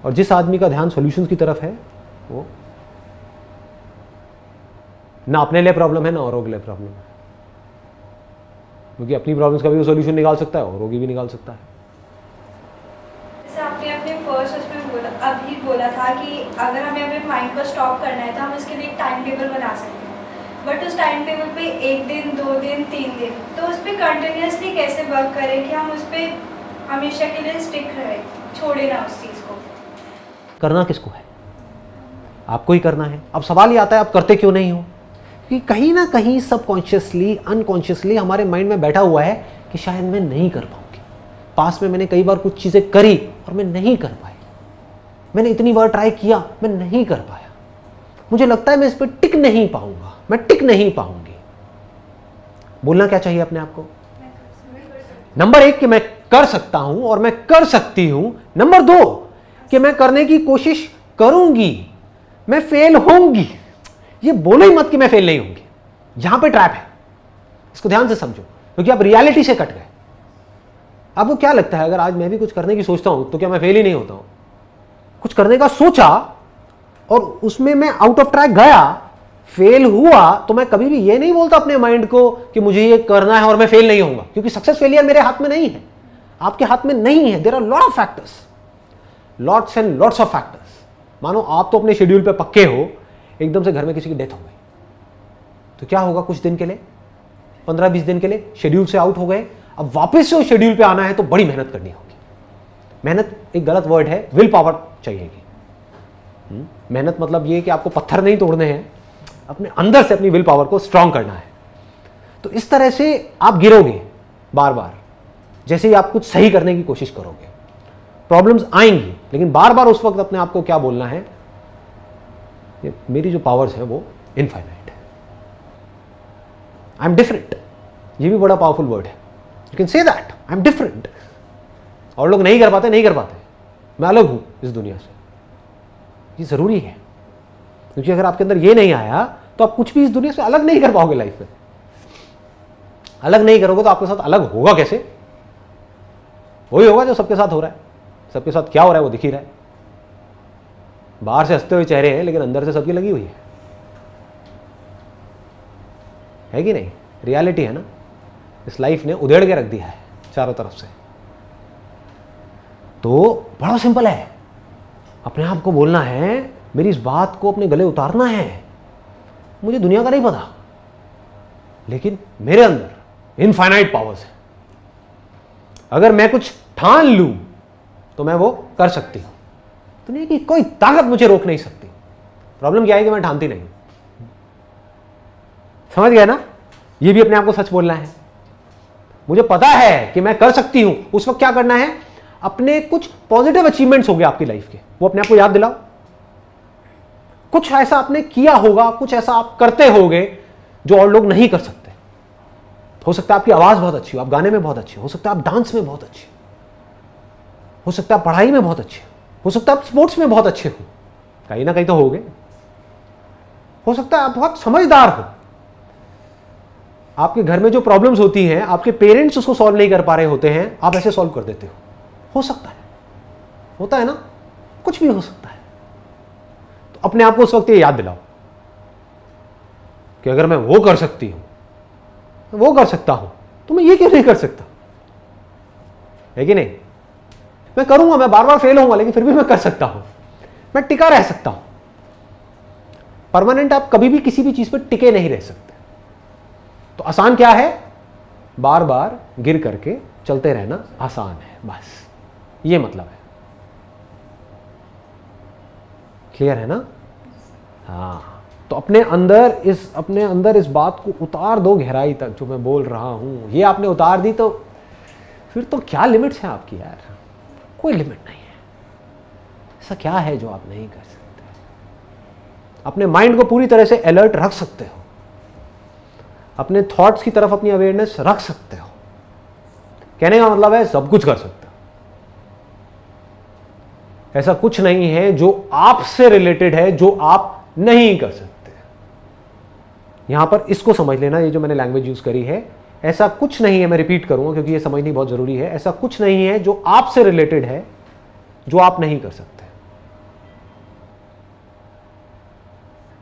A: और जिस आदमी का ध्यान सॉल्यूशंस की तरफ है, वो ना अपने लिए प्रॉब्लम है ना औरों के लिए प्रॉब्लम है। क्योंकि अपनी प्रॉब्लम्स का भी वो सॉल्यूशन निकाल सकता है, औरों की भी निकाल सकता है।
B: जैसे आपने अपने फर्स्ट उसमें अभी बोला था कि अगर हमें अपने माइंड को स्टॉप करना है तो हम उसके लिए एक टाइम टेबल बना सकते हैं। बट उस टाइम टेबल पे 1 दिन, 2 दिन, 3 दिन, तो उस पर कंटिन्यूसली कैसे वर्क करें कि हम उस पर हमेशा के लिए स्टिक रहे, छोड़े ना उस चीज़ को।
A: करना किसको है? आपको ही करना है। अब सवाल ये आता है आप करते क्यों नहीं हो? कि कहीं ना कहीं सबकॉन्शियसली, अनकॉन्शियसली हमारे माइंड में बैठा हुआ है कि शायद मैं नहीं कर पाऊंगी। पास में मैंने कई बार कुछ चीजें करी और मैं नहीं कर पाई। मैंने इतनी बार ट्राई किया, मैं नहीं कर पाया। मुझे लगता है मैं इस पर टिक नहीं पाऊंगा, मैं टिक नहीं पाऊंगी। बोलना क्या चाहिए अपने आप को? नंबर 1 कि मैं कर सकता हूं और मैं कर सकती हूं। नंबर 2 कि मैं करने की कोशिश करूंगी, मैं फेल होंगी। ये बोलो ही मत कि मैं फेल नहीं होंगी। यहां पे ट्रैप है, इसको ध्यान से समझो, क्योंकि आप रियलिटी से कट गए। आपको क्या लगता है अगर आज मैं भी कुछ करने की सोचता हूं तो क्या मैं फेल ही नहीं होता हूं? कुछ करने का सोचा और उसमें मैं आउट ऑफ ट्रैक गया, फेल हुआ, तो मैं कभी भी ये नहीं बोलता अपने माइंड को कि मुझे ये करना है और मैं फेल नहीं होऊंगा, क्योंकि सक्सेस फेलियर मेरे हाथ में नहीं है, आपके हाथ में नहीं है। There are lot of factors, lots and lots of factors. मानो आप तो अपने शेड्यूल पे पक्के हो, एकदम से घर में किसी की डेथ हो गई तो क्या होगा? कुछ दिन के लिए, 15-20 दिन के लिए शेड्यूल से आउट हो गए। अब वापस से उस शेड्यूल पे आना है तो बड़ी मेहनत करनी होगी। मेहनत एक गलत वर्ड है, विल पावर चाहिएगी। मेहनत मतलब ये कि आपको पत्थर नहीं तोड़ने हैं, अपने अंदर से अपनी विल पावर को स्ट्रांग करना है। तो इस तरह से आप गिरोगे बार बार, जैसे ही आप कुछ सही करने की कोशिश करोगे। प्रॉब्लम्स आएंगी, लेकिन बार बार उस वक्त अपने आप को क्या बोलना है? ये मेरी जो पावर्स है वो इनफाइनाइट है, आई एम डिफरेंट। ये भी बड़ा पावरफुल वर्ड है। You can say that, I am different. और लोग नहीं कर पाते, नहीं कर पाते, मैं अलग हूं इस दुनिया से। ये जरूरी है, क्योंकि अगर आपके अंदर ये नहीं आया तो आप कुछ भी इस दुनिया से अलग नहीं कर पाओगे। लाइफ में अलग नहीं करोगे तो आपके साथ अलग होगा कैसे? वही होगा जो सबके साथ हो रहा है। सबके साथ क्या हो रहा है वो दिख ही रहा है। बाहर से हंसते हुए चेहरे हैं लेकिन अंदर से सबकी लगी हुई है कि नहीं? रियलिटी है ना। इस लाइफ ने उधेड़ के रख दिया है चारों तरफ से। तो बड़ा सिंपल है, अपने आप को बोलना है, मेरी इस बात को अपने गले उतारना है। मुझे दुनिया का नहीं पता, लेकिन मेरे अंदर इनफाइनाइट पावर्स है। अगर मैं कुछ ठान लूं तो मैं वो कर सकती हूं। दुनिया की कोई ताकत मुझे रोक नहीं सकती। प्रॉब्लम क्या है कि मैं ठानती नहीं। समझ गए ना? ये भी अपने आप को सच बोलना है। मुझे पता है कि मैं कर सकती हूं। उस वक्त क्या करना है? अपने कुछ पॉजिटिव अचीवमेंट्स हो गए आपकी लाइफ के, वो अपने आप को याद दिलाओ। कुछ ऐसा आपने किया होगा, कुछ ऐसा आप करते होगे जो और लोग नहीं कर सकते। हो सकता है आपकी आवाज बहुत अच्छी हो, आप गाने में बहुत अच्छे हो सकता है आप डांस में बहुत अच्छे हो सकता है आप पढ़ाई में बहुत अच्छे हो सकता है आप स्पोर्ट्स में बहुत अच्छे हो, कहीं ना कहीं तो होगे। हो सकता है आप बहुत समझदार हो। आपके घर में जो प्रॉब्लम्स होती हैं, आपके पेरेंट्स उसको सॉल्व नहीं कर पा रहे होते हैं, आप ऐसे सॉल्व कर देते हो सकता है, होता है ना, कुछ भी हो सकता है। तो अपने आप को उस वक्त ये याद दिलाओ कि अगर मैं वो कर सकती हूं, वो कर सकता हूं, तो मैं ये क्यों नहीं कर सकता? है कि नहीं? मैं करूंगा, मैं बार बार फेल होऊंगा, लेकिन फिर भी मैं कर सकता हूं, मैं टिका रह सकता हूं। परमानेंट आप कभी भी किसी भी चीज पर टिके नहीं रह सकते। तो आसान क्या है? बार बार गिर करके चलते रहना आसान है, बस ये मतलब है। क्लियर है ना? हाँ, तो अपने अंदर इस बात को उतार दो गहराई तक, जो मैं बोल रहा हूं। ये आपने उतार दी तो फिर तो क्या लिमिट्स हैं आपकी यार? कोई लिमिट नहीं है। ऐसा क्या है जो आप नहीं कर सकते? अपने माइंड को पूरी तरह से अलर्ट रख सकते हो, अपने थॉट्स की तरफ अपनी अवेयरनेस रख सकते हो। कहने का मतलब है सब कुछ कर सकते हो। ऐसा कुछ नहीं है जो आपसे रिलेटेड है जो आप नहीं कर सकते। यहां पर इसको समझ लेना, ये जो मैंने लैंग्वेज यूज करी है, ऐसा कुछ नहीं है। मैं रिपीट करूंगा क्योंकि ये समझनी बहुत जरूरी है। ऐसा कुछ नहीं है जो आपसे रिलेटेड है जो आप नहीं कर सकते।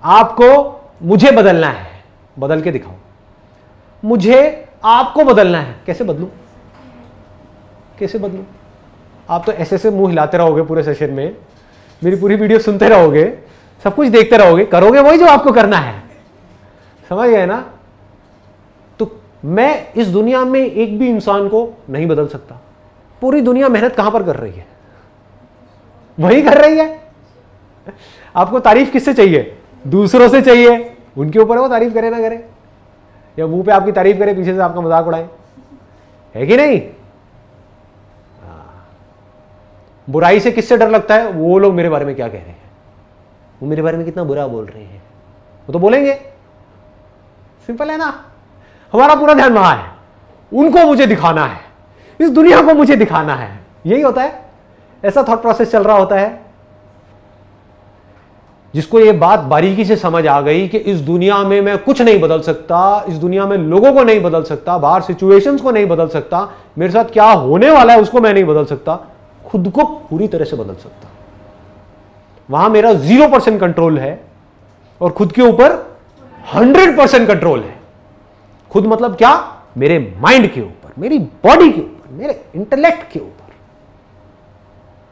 A: आपको मुझे बदलना है, बदल के दिखाओ। मुझे आपको बदलना है, कैसे बदलूं? कैसे बदलूं? आप तो ऐसे मुंह हिलाते रहोगे पूरे सेशन में, मेरी पूरी वीडियो सुनते रहोगे, सब कुछ देखते रहोगे, करोगे वही जो आपको करना है। समझ गए ना? तो मैं इस दुनिया में एक भी इंसान को नहीं बदल सकता। पूरी दुनिया मेहनत कहां पर कर रही है? वही कर रही है। आपको तारीफ किससे चाहिए? दूसरों से चाहिए। उनके ऊपर वो तारीफ करे ना करे, या मुंह पे आपकी तारीफ करे, पीछे से आपका मजाक उड़ाए, है कि नहीं? बुराई से किससे डर लगता है? वो लोग मेरे बारे में क्या कह रहे हैं, वो मेरे बारे में कितना बुरा बोल रहे हैं, वो तो बोलेंगे। सिंपल है ना? हमारा पूरा ध्यान वहां है, उनको मुझे दिखाना है, इस दुनिया को मुझे दिखाना है। यही होता है, ऐसा थॉट प्रोसेस चल रहा होता है। जिसको ये बात बारीकी से समझ आ गई कि इस दुनिया में मैं कुछ नहीं बदल सकता, इस दुनिया में लोगों को नहीं बदल सकता, बाहर सिचुएशंस को नहीं बदल सकता, मेरे साथ क्या होने वाला है उसको मैं नहीं बदल सकता, खुद को पूरी तरह से बदल सकता। वहां मेरा 0% कंट्रोल है और खुद के ऊपर 100% कंट्रोल है। खुद मतलब क्या? मेरे माइंड के ऊपर, मेरी बॉडी के ऊपर, मेरे इंटेलेक्ट के ऊपर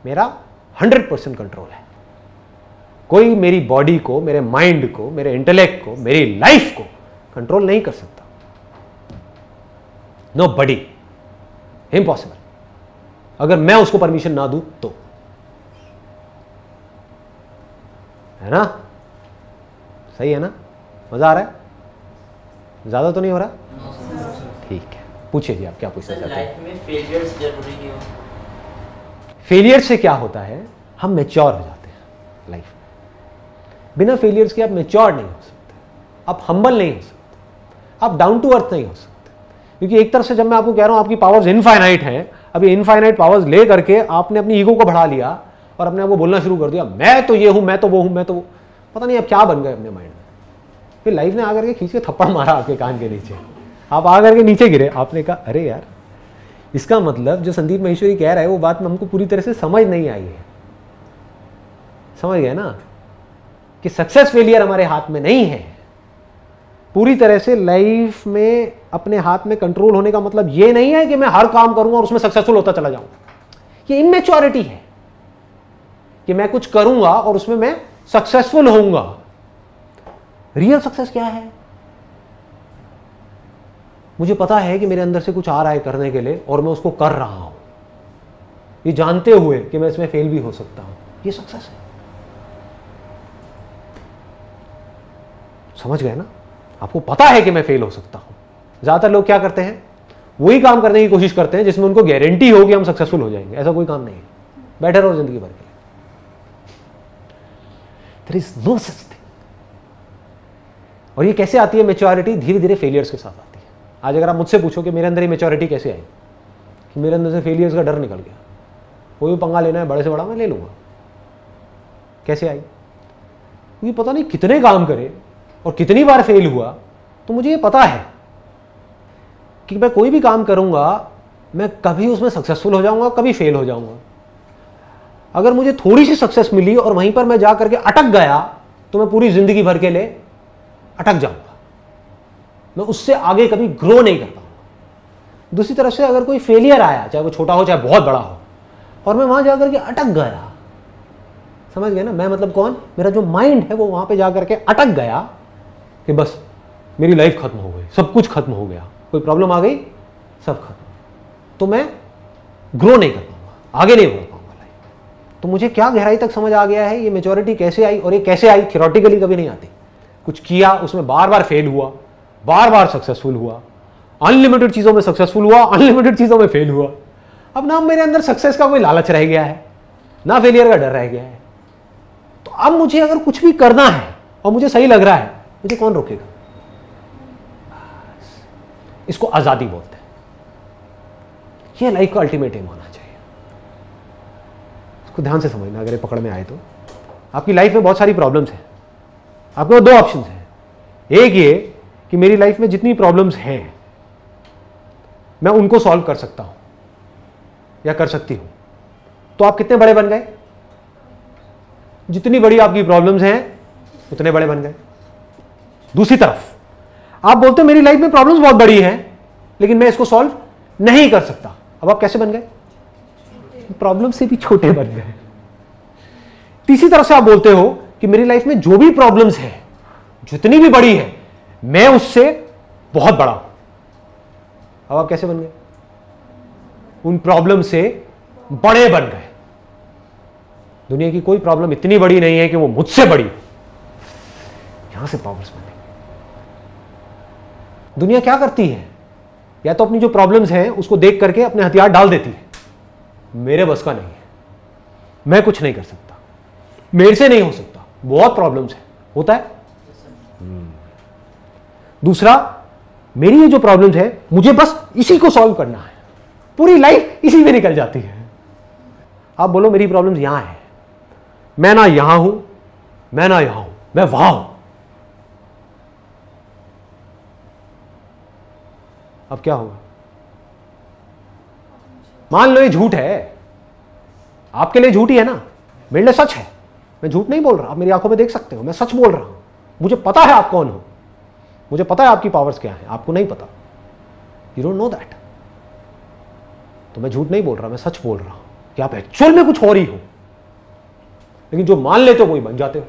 A: मेरा 100% कंट्रोल है। कोई मेरी बॉडी को, मेरे माइंड को, मेरे इंटेलेक्ट को, मेरी लाइफ को कंट्रोल नहीं कर सकता। नो बडी, इम्पॉसिबल। अगर मैं उसको परमिशन ना दूं तो, है ना? सही है ना? मजा आ रहा है? ज्यादा तो नहीं हो रहा? ठीक है, पूछिए जी, आप क्या पूछना चाहते हैं?
D: लाइफ में फेलियर्स जरूरी क्यों?
A: फेलियर से क्या होता है? हम मैच्योर हो जाते हैं लाइफ में। बिना फेलियर्स के आप मैच्योर नहीं हो सकते, आप हम्बल नहीं हो सकते, आप डाउन टू अर्थ नहीं हो सकते। क्योंकि एक तरफ से जब मैं आपको कह रहा हूं आपकी पावर्स इनफाइनाइट हैं, अभी इनफाइनाइट पावर्स ले करके आपने अपनी ईगो को बढ़ा लिया और अपने आप को बोलना शुरू कर दिया, मैं तो ये हूं, मैं तो वो हूं, मैं तो वो, पता नहीं अब क्या बन गए अपने माइंड में। फिर लाइफ ने आकर के खींच के थप्पड़ मारा आपके कान के नीचे, आप आकर के नीचे गिरे। आपने कहा अरे यार, इसका मतलब जो संदीप माहेश्वरी कह रहा है वो बात हमको पूरी तरह से समझ नहीं आई है। समझ गए ना कि सक्सेस फेलियर हमारे हाथ में नहीं है। पूरी तरह से लाइफ में अपने हाथ में कंट्रोल होने का मतलब ये नहीं है कि मैं हर काम करूंगा और उसमें सक्सेसफुल होता चला जाऊंगा। ये इमेच्योरिटी है कि मैं कुछ करूंगा और उसमें मैं सक्सेसफुल होऊंगा। रियल सक्सेस क्या है? मुझे पता है कि मेरे अंदर से कुछ आ रहा है करने के लिए और मैं उसको कर रहा हूं, ये जानते हुए कि मैं इसमें फेल भी हो सकता हूं। ये सक्सेस है। समझ गए ना? आपको पता है कि मैं फेल हो सकता हूं। ज्यादातर लोग क्या करते हैं, वही काम करने की कोशिश करते हैं जिसमें उनको गारंटी हो कि हम सक्सेसफुल हो जाएंगे। ऐसा कोई काम नहीं है, बैठे रहो जिंदगी भर के लिए। There is no such thing. और ये कैसे आती है मैच्योरिटी? धीरे धीरे फेलियर्स के साथ आती है। आज अगर आप मुझसे पूछो कि मेरे अंदर ये मैच्योरिटी कैसे आई, कि मेरे अंदर से फेलियर्स का डर निकल गया, कोई भी पंगा लेना है बड़े से बड़ा मैं ले लूंगा, कैसे आई? क्योंकि पता नहीं कितने काम करे और कितनी बार फेल हुआ, तो मुझे ये पता है कि मैं कोई भी काम करूंगा मैं कभी उसमें सक्सेसफुल हो जाऊंगा, कभी फेल हो जाऊंगा। अगर मुझे थोड़ी सी सक्सेस मिली और वहीं पर मैं जा करके अटक गया तो मैं पूरी जिंदगी भर के लिए अटक जाऊंगा, मैं उससे आगे कभी ग्रो नहीं कर पाऊंगा। दूसरी तरफ से अगर कोई फेलियर आया, चाहे वो छोटा हो चाहे बहुत बड़ा हो, और मैं वहां जाकर के अटक गया, समझ गए ना? मैं मतलब कौन? मेरा जो माइंड है वो वहां पे जाकर के अटक गया कि बस मेरी लाइफ खत्म हो गई, सब कुछ खत्म हो गया, कोई प्रॉब्लम आ गई, सब खत्म, तो मैं ग्रो नहीं कर पाऊंगा, आगे नहीं बढ़ पाऊंगा लाइफ। तो मुझे क्या गहराई तक समझ आ गया है ये मैच्योरिटी कैसे आई, और ये कैसे आई थ्योरेटिकली कभी नहीं आती। कुछ किया, उसमें बार बार फेल हुआ, बार बार सक्सेसफुल हुआ, अनलिमिटेड चीजों में सक्सेसफुल हुआ, अनलिमिटेड चीजों में फेल हुआ। अब ना मेरे अंदर सक्सेस का कोई लालच रह गया है, ना फेलियर का डर रह गया है। तो अब मुझे अगर कुछ भी करना है और मुझे सही लग रहा है, मुझे कौन रोकेगा? इसको आजादी बोलते हैं। यह लाइफ का अल्टीमेट एम होना चाहिए। इसको ध्यान से समझना अगर ये पकड़ में आए तो। आपकी लाइफ में बहुत सारी प्रॉब्लम्स हैं, आपके दो ऑप्शन हैं। एक ये कि मेरी लाइफ में जितनी प्रॉब्लम्स हैं मैं उनको सॉल्व कर सकता हूं या कर सकती हूं। तो आप कितने बड़े बन गए? जितनी बड़ी आपकी प्रॉब्लम्स हैं उतने बड़े बन गए। दूसरी तरफ आप बोलते हो मेरी लाइफ में प्रॉब्लम्स बहुत बड़ी हैं लेकिन मैं इसको सॉल्व नहीं कर सकता। अब आप कैसे बन गए? प्रॉब्लम से भी छोटे बन गए। तीसरी तरफ से आप बोलते हो कि मेरी लाइफ में जो भी प्रॉब्लम्स है, जितनी भी बड़ी है, मैं उससे बहुत बड़ा हूं। अब आप कैसे बन गए? उन प्रॉब्लम से बड़े बन गए। दुनिया की कोई प्रॉब्लम इतनी बड़ी नहीं है कि वो मुझसे बड़ी हो। यहां से पावर्स बन गई। दुनिया क्या करती है? या तो अपनी जो प्रॉब्लम्स हैं उसको देख करके अपने हथियार डाल देती है, मेरे बस का नहीं है, मैं कुछ नहीं कर सकता, मेरे से नहीं हो सकता, बहुत प्रॉब्लम्स है, होता है। दूसरा, मेरी ये जो प्रॉब्लम्स है मुझे बस इसी को सॉल्व करना है, पूरी लाइफ इसी में निकल जाती है। आप बोलो मेरी प्रॉब्लम्स यहां है, मैं ना यहां हूं, मैं ना यहां हूं, मैं वहां हूं। अब क्या होगा? मान लो ये झूठ है, आपके लिए झूठ ही है ना, मेरे लिए सच है। मैं झूठ नहीं बोल रहा, आप मेरी आंखों में देख सकते हो, मैं सच बोल रहा हूं। मुझे पता है आप कौन हो, मुझे पता है आपकी पावर्स क्या है, आपको नहीं पता, यू डोंट नो दैट। तो मैं झूठ नहीं बोल रहा, मैं सच बोल रहा हूं कि आप एक्चुअल में कुछ और ही हो। लेकिन जो मान लेते हो वही बन जाते हो।